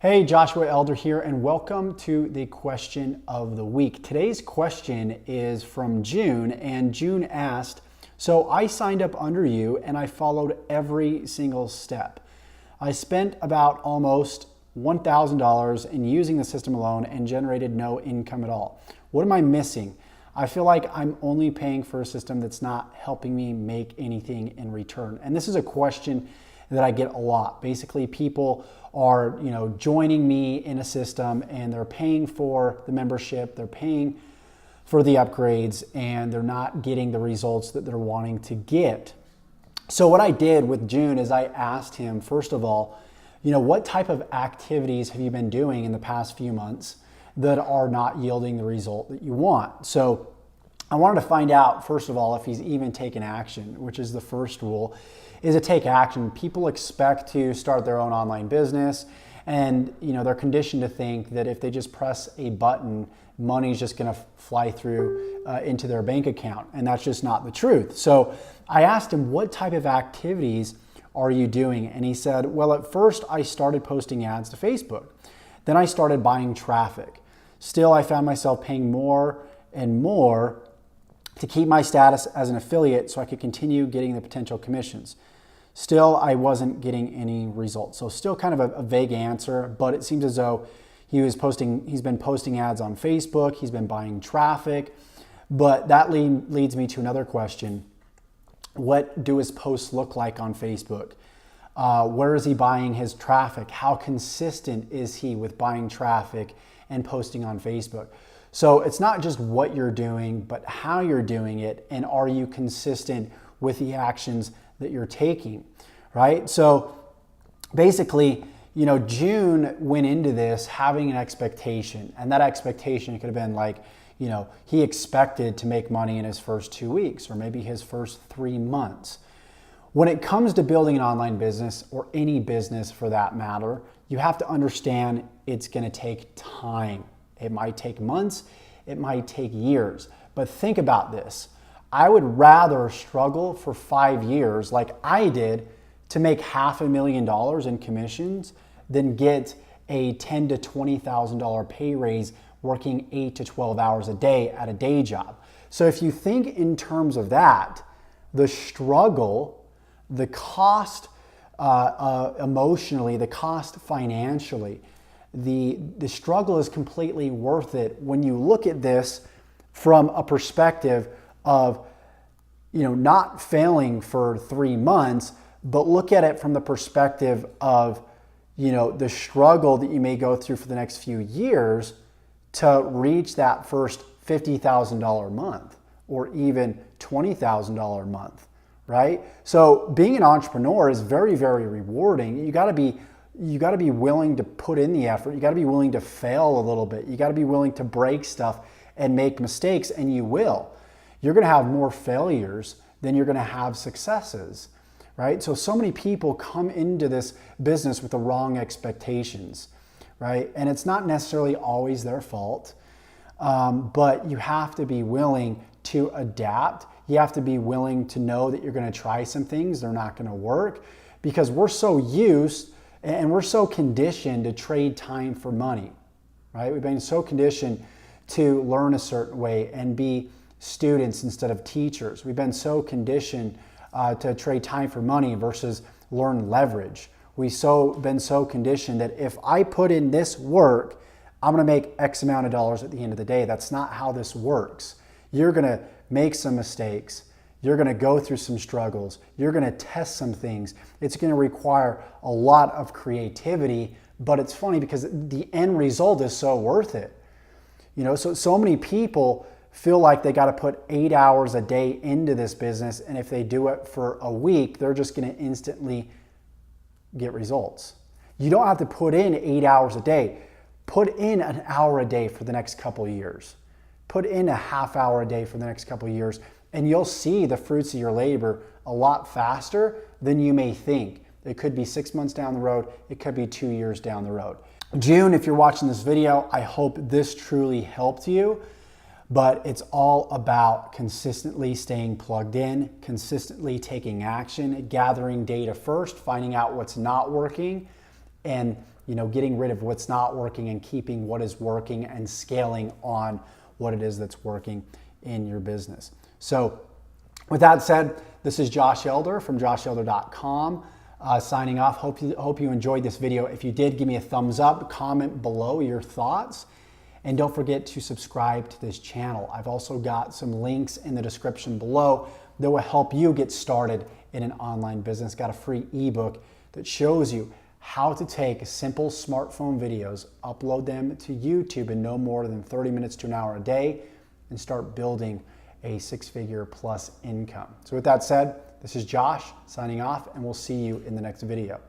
Hey, Joshua Elder here, and welcome to the question of the week. Today's question is from June, and June asked, so I signed up under you and I followed every single step. I spent about almost $1,000 in using the system alone and generated no income at all. What am I missing? I feel like I'm only paying for a system that's not helping me make anything in return. And this is a question that I get a lot. Basically, people are, joining me in a system and they're paying for the membership, they're paying for the upgrades, and they're not getting the results that they're wanting to get. So what I did with June is I asked him, first of all, what type of activities have you been doing in the past few months that are not yielding the result that you want? So I wanted to find out, first of all, if he's even taken action, which is the first rule, is to take action. People expect to start their own online business, and they're conditioned to think that if they just press a button, money's just gonna fly through into their bank account, and that's just not the truth. So I asked him, what type of activities are you doing? And he said, well, at first I started posting ads to Facebook. Then I started buying traffic. Still, I found myself paying more and more to keep my status as an affiliate so I could continue getting the potential commissions. Still, I wasn't getting any results. So still kind of a vague answer, but it seems as though he's been posting ads on Facebook, he's been buying traffic, but that leads me to another question. What do his posts look like on Facebook? Where is he buying his traffic? How consistent is he with buying traffic and posting on Facebook? So it's not just what you're doing, but how you're doing it, and are you consistent with the actions that you're taking, right? So basically, June went into this having an expectation, and that expectation could have been like, he expected to make money in his first 2 weeks or maybe his first 3 months. When it comes to building an online business, or any business for that matter, you have to understand it's going to take time. It might take months, it might take years, but think about this. I would rather struggle for 5 years like I did to make $500,000 in commissions than get a $10,000 to $20,000 pay raise working 8 to 12 hours a day at a day job. So if you think in terms of that, the struggle, the cost emotionally, the cost financially, the struggle is completely worth it when you look at this from a perspective of not failing for 3 months, but look at it from the perspective of the struggle that you may go through for the next few years to reach that first $50,000 month or even $20,000 month, right? So being an entrepreneur is very, very rewarding. You got to be willing to put in the effort. You got to be willing to fail a little bit. You got to be willing to break stuff and make mistakes, and you will. You're going to have more failures than you're going to have successes, right? So many people come into this business with the wrong expectations, right? And it's not necessarily always their fault, but you have to be willing to adapt. You have to be willing to know that you're going to try some things, they're not going to work, because we're so used and we're so conditioned to trade time for money, right? We've been so conditioned to learn a certain way and be students instead of teachers. We've been so conditioned to trade time for money versus learn leverage. We've been so conditioned that if I put in this work, I'm going to make X amount of dollars at the end of the day. That's not how this works. You're going to make some mistakes. You're going to go through some struggles. You're going to test some things. It's going to require a lot of creativity, but it's funny because the end result is so worth it. So many people feel like they got to put 8 hours a day into this business, and if they do it for a week, they're just going to instantly get results. You don't have to put in 8 hours a day. Put in an hour a day for the next couple of years. Put in a half hour a day for the next couple of years, and you'll see the fruits of your labor a lot faster than you may think. It could be 6 months down the road. It could be 2 years down the road. June, if you're watching this video, I hope this truly helped you. But it's all about consistently staying plugged in, consistently taking action, gathering data first, finding out what's not working, and getting rid of what's not working and keeping what is working and scaling on what it is that's working in your business. So with that said, this is Josh Elder from joshelder.com signing off. Hope you enjoyed this video. If you did, give me a thumbs up, comment below your thoughts, and don't forget to subscribe to this channel. I've also got some links in the description below that will help you get started in an online business. Got a free ebook that shows you how to take simple smartphone videos, upload them to YouTube in no more than 30 minutes to an hour a day, and start building a six-figure plus income. So with that said, this is Josh signing off, and we'll see you in the next video.